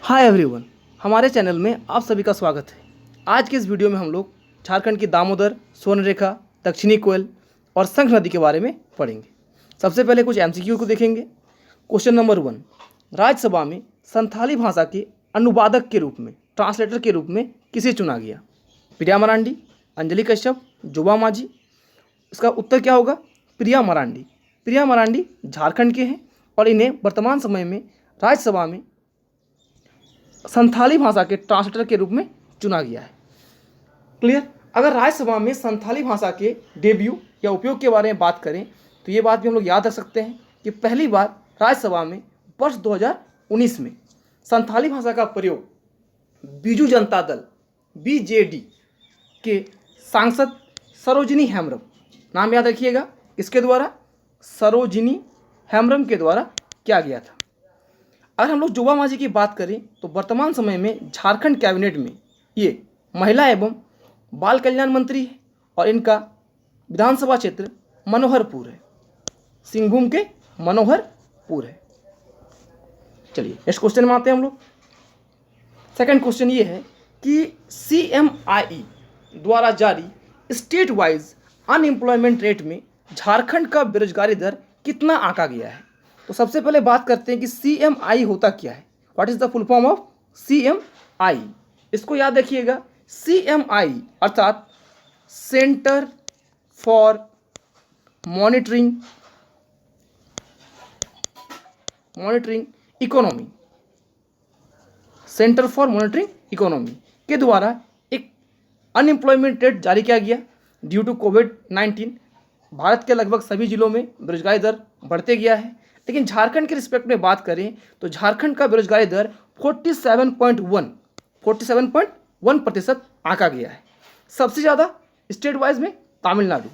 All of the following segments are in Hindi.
हाय एवरीवन, हमारे चैनल में आप सभी का स्वागत है। आज के इस वीडियो में हम लोग झारखंड की दामोदर, स्वर्णरेखा, दक्षिणी कोयल और शंख नदी के बारे में पढ़ेंगे। सबसे पहले कुछ एमसीक्यू को देखेंगे। क्वेश्चन नंबर 1, राज्यसभा में संथाली भाषा के अनुवादक के रूप में, ट्रांसलेटर के रूप में किसे चुना गया? प्रिया मरांडी, अंजलि कश्यप, जोबा मांझी। इसका उत्तर क्या होगा? प्रिया मरांडी। प्रिया मरांडी झारखंड के हैं और इन्हें वर्तमान समय में राज्यसभा में संथाली भाषा के ट्रांसलेटर के रूप में चुना गया है। क्लियर? अगर राज्यसभा में संथाली भाषा के डेब्यू या उपयोग के बारे में बात करें तो ये बात भी हम लोग याद रख सकते हैं कि पहली बार राज्यसभा में वर्ष 2019 में संथाली भाषा का प्रयोग बीजू जनता दल बीजेडी के सांसद सरोजिनी हेम्ब्रम, नाम याद रखिएगा, इसके द्वारा सरोजिनी हेम्ब्रम के द्वारा किया गया था। अगर हम लोग जोबा मांझी की बात करें तो वर्तमान समय में झारखंड कैबिनेट में ये महिला एवं बाल कल्याण मंत्री है और इनका विधानसभा क्षेत्र मनोहरपुर है, सिंहभूम के मनोहरपुर है। चलिए नेक्स्ट क्वेश्चन में आते हैं हम लोग। सेकंड क्वेश्चन ये है कि CMIE द्वारा जारी स्टेट वाइज अनएम्प्लॉयमेंट रेट में झारखंड का बेरोजगारी दर कितना आंका गया है? तो सबसे पहले बात करते हैं कि CMIE होता क्या है। What is the full form of CMIE? इसको याद रखिएगा। CMIE अर्थात centre for monitoring economy, centre for monitoring economy के द्वारा एक अनएम्प्लॉयमेंट रेट जारी किया गया। ड्यू टू कोविड-19 भारत के लगभग सभी जिलों में बेरोजगारी दर बढ़ते गया है, लेकिन झारखंड के रिस्पेक्ट में बात करें तो झारखंड का बेरोजगारी दर 47.1% आंका गया है। सबसे ज़्यादा स्टेट वाइज में तमिलनाडु,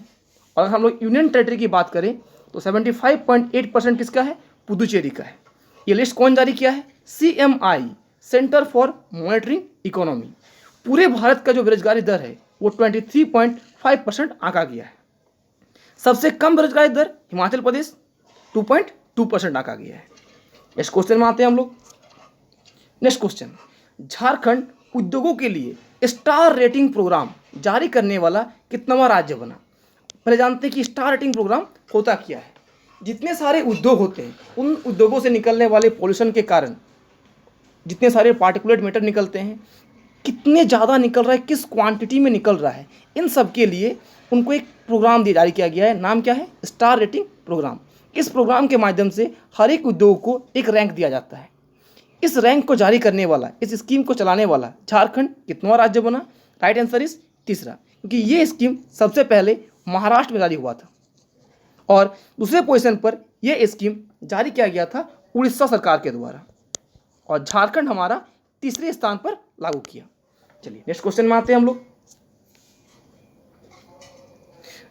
और हम लोग यूनियन टेरिटरी की बात करें तो 75.8% किसका है? पुदुचेरी का है। ये लिस्ट कौन जारी किया है? CMIE, centre for monitoring economy. पूरे भारत का जो बेरोजगारी दर है वो 23.5% आंका गया है। सबसे कम बेरोजगारी दर हिमाचल प्रदेश 2.2% आंका गया है। नेक्स्ट क्वेश्चन में आते हैं हम लोग। नेक्स्ट क्वेश्चन, झारखंड उद्योगों के लिए स्टार रेटिंग प्रोग्राम जारी करने वाला कितनावां राज्य बना? पहले जानते हैं कि स्टार रेटिंग प्रोग्राम होता क्या है। जितने सारे उद्योग होते हैं उन उद्योगों से निकलने वाले पॉल्यूशन के कारण जितने सारे पार्टिकुलेट मैटर निकलते हैं, कितने ज़्यादा निकल रहा है, किस क्वांटिटी में निकल रहा है, इन सब के लिए उनको एक प्रोग्राम जारी किया गया है। नाम क्या है? Star rating program. इस प्रोग्राम के माध्यम से हर एक उद्योग को एक रैंक दिया जाता है। इस रैंक को जारी करने वाला, इस स्कीम को चलाने वाला झारखंड कितवां राज्य बना? राइट आंसर इज तीसरा, क्योंकि ये स्कीम सबसे पहले महाराष्ट्र में जारी हुआ था और दूसरे पोजीशन पर यह स्कीम जारी किया गया था उड़ीसा सरकार के द्वारा, और झारखंड हमारा तीसरे स्थान पर लागू किया। चलिए नेक्स्ट क्वेश्चन में आते हैं हम लोग।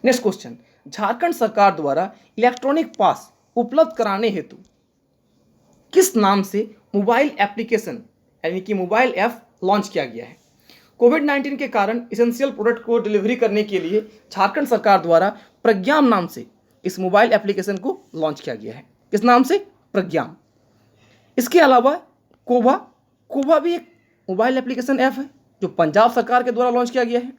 नेक्स्ट क्वेश्चन, झारखंड सरकार द्वारा इलेक्ट्रॉनिक पास उपलब्ध कराने हेतु किस नाम से मोबाइल एप्लीकेशन यानी कि मोबाइल ऐप लॉन्च किया गया है? कोविड-19 के कारण इसेंशियल प्रोडक्ट को डिलीवरी करने के लिए झारखंड सरकार द्वारा प्रज्ञाम नाम से इस मोबाइल एप्लीकेशन को लॉन्च किया गया है। किस नाम से? प्रज्ञाम। इसके अलावा कोबा भी एक मोबाइल एप्लीकेशन ऐप है जो पंजाब सरकार के द्वारा लॉन्च किया गया है।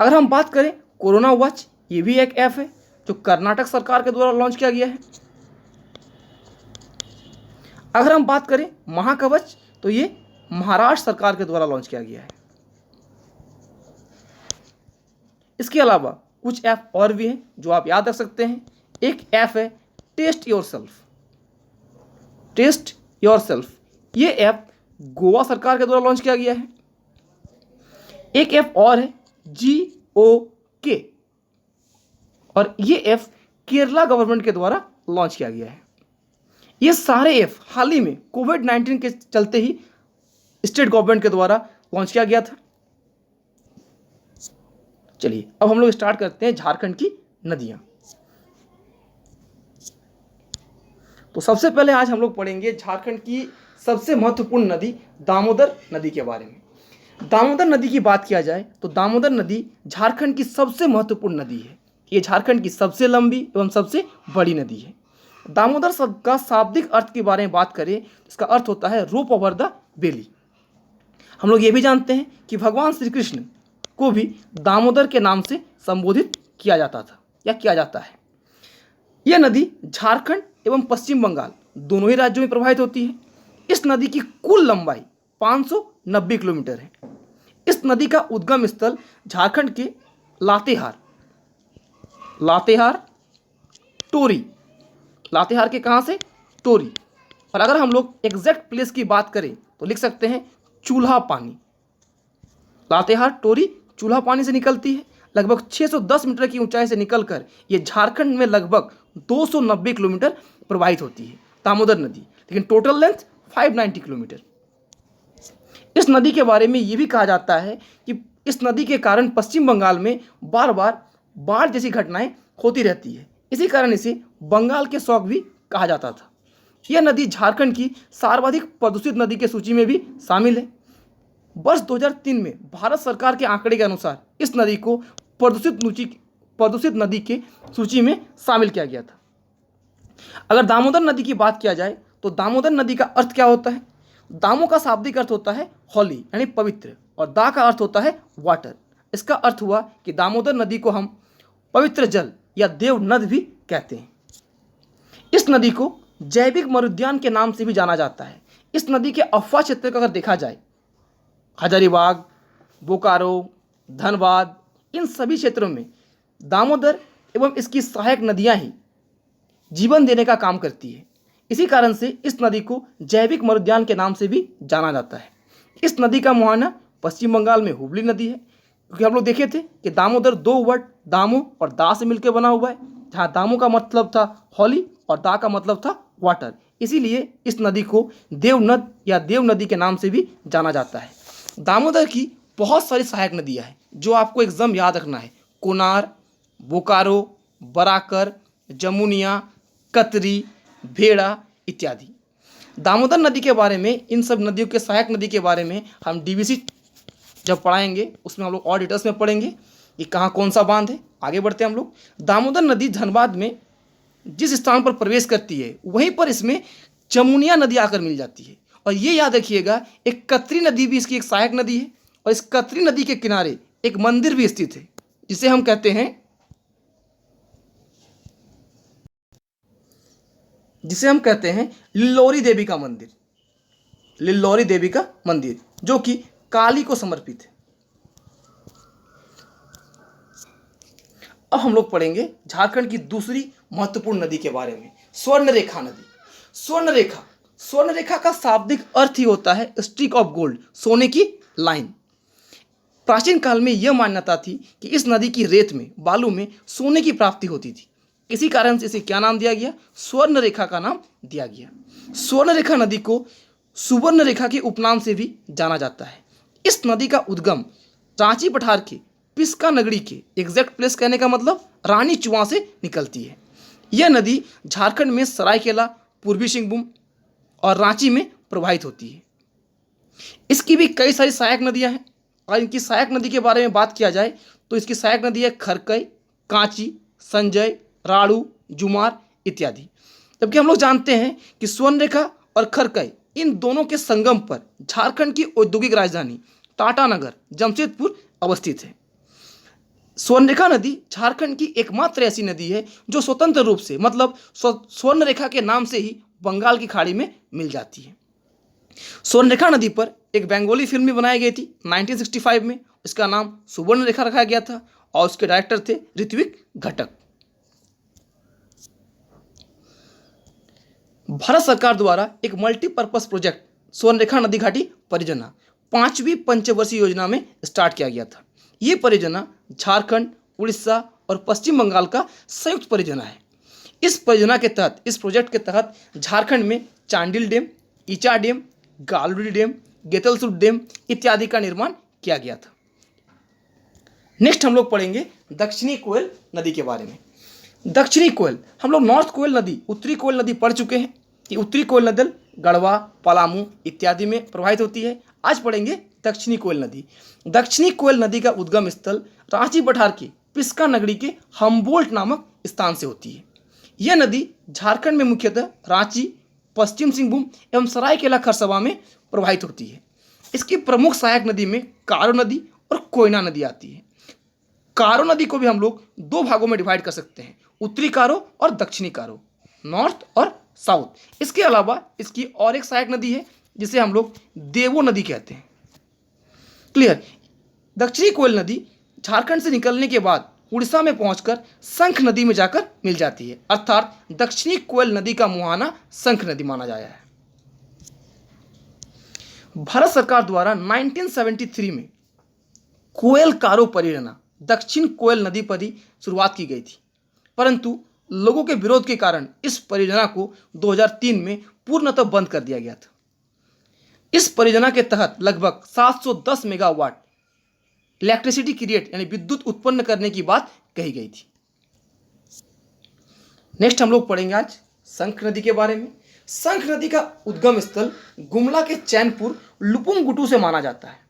अगर हम बात करें कोरोना वॉच, ये भी एक ऐप है जो कर्नाटक सरकार के द्वारा लॉन्च किया गया है। अगर हम बात करें महाकवच, तो ये महाराष्ट्र सरकार के द्वारा लॉन्च किया गया है। इसके अलावा कुछ ऐप और भी हैं जो आप याद रख सकते हैं। एक ऐप है टेस्ट योरसेल्फ। ये ऐप गोवा सरकार के द्वारा लॉन्च किया गया है। एक ऐप और है GOK, और ये ऐप केरला गवर्नमेंट के द्वारा लॉन्च किया गया है। ये सारे ऐप हाल ही में कोविड-19 के चलते ही स्टेट गवर्नमेंट के द्वारा लॉन्च किया गया था। चलिए अब हम लोग स्टार्ट करते हैं झारखंड की नदियां। तो सबसे पहले आज हम लोग पढ़ेंगे झारखंड की सबसे महत्वपूर्ण नदी दामोदर नदी के बारे में। दामोदर नदी की बात किया जाए तो दामोदर नदी झारखंड की सबसे महत्वपूर्ण नदी है। ये झारखंड की सबसे लंबी एवं सबसे बड़ी नदी है। दामोदर शब्द का शाब्दिक अर्थ के बारे में बात करें, इसका अर्थ होता है रूप ओवर द बेली। हम लोग ये भी जानते हैं कि भगवान श्री कृष्ण को भी दामोदर के नाम से संबोधित किया जाता था या किया जाता है। यह नदी झारखंड एवं पश्चिम बंगाल दोनों ही राज्यों में प्रवाहित होती है। इस नदी की कुल लंबाई 590 किलोमीटर है। इस नदी का उद्गम स्थल झारखंड के लातेहार टोरी, लातेहार के कहाँ से? टोरी। और अगर हम लोग एग्जैक्ट प्लेस की बात करें तो लिख सकते हैं चूल्हा पानी। लातेहार टोरी चूल्हा पानी से निकलती है। लगभग 610 मीटर की ऊंचाई से निकलकर ये झारखंड में लगभग 290 किलोमीटर प्रवाहित होती है दामोदर नदी, लेकिन टोटल लेंथ 590 किलोमीटर। इस नदी के बारे में ये भी कहा जाता है कि इस नदी के कारण पश्चिम बंगाल में बार बार बाढ़ जैसी घटनाएं होती रहती है। इसी कारण इसे बंगाल के शौक भी कहा जाता था। यह नदी झारखंड की सर्वाधिक प्रदूषित नदी की सूची में भी शामिल है। वर्ष 2003 में भारत सरकार के आंकड़े के अनुसार इस नदी को प्रदूषित नदी के सूची में शामिल किया गया था। अगर दामोदर नदी की बात किया जाए तो दामोदर नदी का अर्थ क्या होता है? दामो का शाब्दिक अर्थ होता है होली यानी पवित्र, और दा का अर्थ होता है वाटर। इसका अर्थ हुआ कि दामोदर नदी को हम पवित्र जल या देव नद भी कहते हैं। इस नदी को जैविक मरुद्यान के नाम से भी जाना जाता है। इस नदी के अफवाह क्षेत्र को अगर देखा जाए, हजारीबाग, बोकारो, धनबाद, इन सभी क्षेत्रों में दामोदर एवं इसकी सहायक नदियां ही जीवन देने का काम करती है। इसी कारण से इस नदी को जैविक मरुद्यान के नाम से भी जाना जाता है। इस नदी का मुहाना पश्चिम बंगाल में हुबली नदी है, क्योंकि हम लोग देखे थे कि दामोदर दो वर्ड दामो और दा से मिलकर बना हुआ है, जहाँ दामो का मतलब था होली और दा का मतलब था वाटर। इसीलिए इस नदी को देवनद या देव नदी के नाम से भी जाना जाता है। दामोदर की बहुत सारी सहायक नदियाँ हैं जो आपको एकदम याद रखना है। कोनार, बोकारो, बराकर, जमुनिया, कतरी, भेड़ा इत्यादि। दामोदर नदी के बारे में, इन सब नदियों के सहायक नदी के बारे में हम डीवीसी जब पढ़ाएंगे उसमें हम लोग और डिटेल्स में पढ़ेंगे कि कहाँ कौन सा बांध है। आगे बढ़ते हैं हम लोग। दामोदर नदी धनबाद में जिस स्थान पर प्रवेश करती है वहीं पर इसमें जमुनिया नदी आकर मिल जाती है। और ये याद रखिएगा, एक कतरी नदी भी इसकी एक सहायक नदी है, और इस कतरी नदी के किनारे एक मंदिर भी स्थित है जिसे हम कहते हैं लिल्लौरी देवी का मंदिर। लिल्लौरी देवी का मंदिर जो कि काली को समर्पित है। अब हम लोग पढ़ेंगे झारखंड की दूसरी महत्वपूर्ण नदी के बारे में, स्वर्णरेखा नदी। स्वर्णरेखा का शाब्दिक अर्थ ही होता है स्ट्रीक ऑफ गोल्ड, सोने की लाइन। प्राचीन काल में यह मान्यता थी कि इस नदी की रेत में, बालू में सोने की प्राप्ति होती थी। इसी कारण से इसे क्या नाम दिया गया? स्वर्णरेखा का नाम दिया गया। स्वर्णरेखा नदी को सुवर्णरेखा के उपनाम से भी जाना जाता है। इस नदी का उद्गम रांची पठार के पिस्का नगरी के, एग्जैक्ट प्लेस कहने का मतलब रानी चुआ से निकलती है। यह नदी झारखंड में सरायकेला, पूर्वी सिंहभूम और रांची में प्रवाहित होती है। इसकी भी कई सारी सहायक नदियां हैं, और इनकी सहायक नदी के बारे में बात किया जाए तो इसकी सहायक नदी है खरकई, कांची, संजय, राड़ू, जुमार इत्यादि। जबकि हम लोग जानते हैं कि स्वर्णरेखा और खरकई इन दोनों के संगम पर झारखंड की औद्योगिक राजधानी टाटानगर, जमशेदपुर अवस्थित है। स्वर्णरेखा नदी झारखंड की एकमात्र ऐसी नदी है जो स्वतंत्र रूप से, मतलब स्वर्णरेखा के नाम से ही बंगाल की खाड़ी में मिल जाती है। स्वर्णरेखा नदी पर एक बंगाली फिल्म भी बनाई गई थी 1965 में। इसका नाम सुवर्णरेखा रखा गया था और उसके डायरेक्टर थे ऋत्विक घटक। भारत सरकार द्वारा एक मल्टीपर्पज प्रोजेक्ट स्वर्णरेखा नदी घाटी परियोजना 5वीं पंचवर्षीय योजना में स्टार्ट किया गया था। ये परियोजना झारखंड, उड़ीसा और पश्चिम बंगाल का संयुक्त परियोजना है। इस परियोजना के तहत, इस प्रोजेक्ट के तहत झारखंड में Chandil dam, Icha dam, Galudih dam, Getalsud dam इत्यादि का निर्माण किया गया था। नेक्स्ट हम लोग पढ़ेंगे दक्षिणी कोयल नदी के बारे में। दक्षिणी कोयल, हम लोग नॉर्थ कोयल नदी, उत्तरी कोयल नदी पढ़ चुके हैं कि उत्तरी कोयल नदी गढ़वा, पलामू इत्यादि में प्रवाहित होती है। आज पढ़ेंगे दक्षिणी कोयल नदी। दक्षिणी कोयल नदी का उद्गम स्थल रांची पठार के पिस्का नगरी के हम्बोल्ट नामक स्थान से होती है। यह नदी झारखंड में मुख्यतः रांची, पश्चिम सिंहभूम एवं सरायकेला खरसावां में प्रवाहित होती है। इसकी प्रमुख सहायक नदी में कारो नदी और कोयना नदी आती है। कारो नदी को भी हम लोग दो भागों में डिवाइड कर सकते हैं, उत्तरी कारो और दक्षिणी कारो, नॉर्थ और साउथ। इसके अलावा इसकी और एक सहायक नदी है जिसे हम लोग देवो नदी कहते हैं। क्लियर। दक्षिणी कोयल नदी झारखंड से निकलने के बाद उड़ीसा में पहुंचकर शंख नदी में जाकर मिल जाती है, अर्थात दक्षिणी कोयल नदी का मुहाना शंख नदी माना जाता है। भारत सरकार द्वारा 1973 में कोयल कारो परियोजना दक्षिण कोयल नदी पर ही शुरुआत की गई थी, परंतु लोगों के विरोध के कारण इस परियोजना को 2003 में पूर्णतः बंद कर दिया गया था। इस परियोजना के तहत लगभग 710 मेगावाट इलेक्ट्रिसिटी क्रिएट यानी विद्युत उत्पन्न करने की बात कही गई थी। नेक्स्ट हम लोग पढ़ेंगे आज शंख नदी के बारे में। शंख नदी का उद्गम स्थल गुमला के चैनपुर लुपुंगुटू से माना जाता है।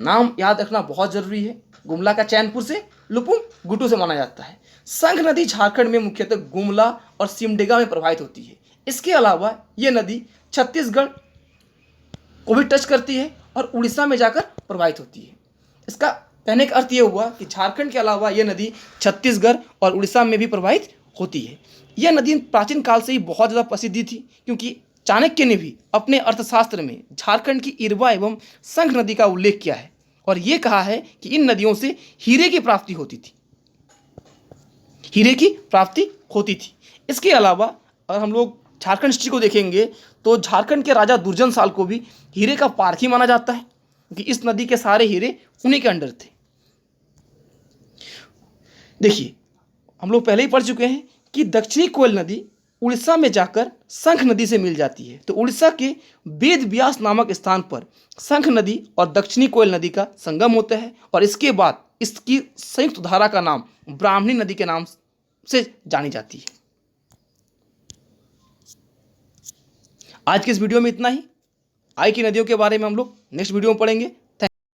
नाम याद रखना बहुत जरूरी है, गुमला का चैनपुर से लुपुंगुटू से माना जाता है। शंख नदी झारखंड में मुख्यतः गुमला और सिमडेगा में प्रवाहित होती है। इसके अलावा यह नदी छत्तीसगढ़ को भी टच करती है और उड़ीसा में जाकर प्रवाहित होती है। इसका कहने का अर्थ यह हुआ कि झारखंड के अलावा यह नदी छत्तीसगढ़ और उड़ीसा में भी प्रवाहित होती है। यह नदी प्राचीन काल से ही बहुत ज़्यादा प्रसिद्धि थी, क्योंकि चाणक्य ने भी अपने अर्थशास्त्र में झारखंड की इरवा एवं शंख नदी का उल्लेख किया है और ये कहा है कि इन नदियों से हीरे की प्राप्ति होती थी, हीरे की प्राप्ति होती थी। इसके अलावा अगर हम लोग झारखंड हिस्ट्री को देखेंगे तो झारखंड के राजा दुर्जन साल को भी हीरे का पारखी माना जाता है, क्योंकि इस नदी के सारे हीरे उन्हीं के अंडर थे। देखिए, हम लोग पहले ही पढ़ चुके हैं कि दक्षिणी कोयल नदी उड़ीसा में जाकर शंख नदी से मिल जाती है। तो उड़ीसा के वेद व्यास नामक स्थान पर शंख नदी और दक्षिणी कोयल नदी का संगम होता है और इसके बाद इसकी संयुक्त धारा का नाम ब्राह्मणी नदी के नाम से जानी जाती है। आज के इस वीडियो में इतना ही। आई की नदियों के बारे में हम लोग नेक्स्ट वीडियो में पढ़ेंगे।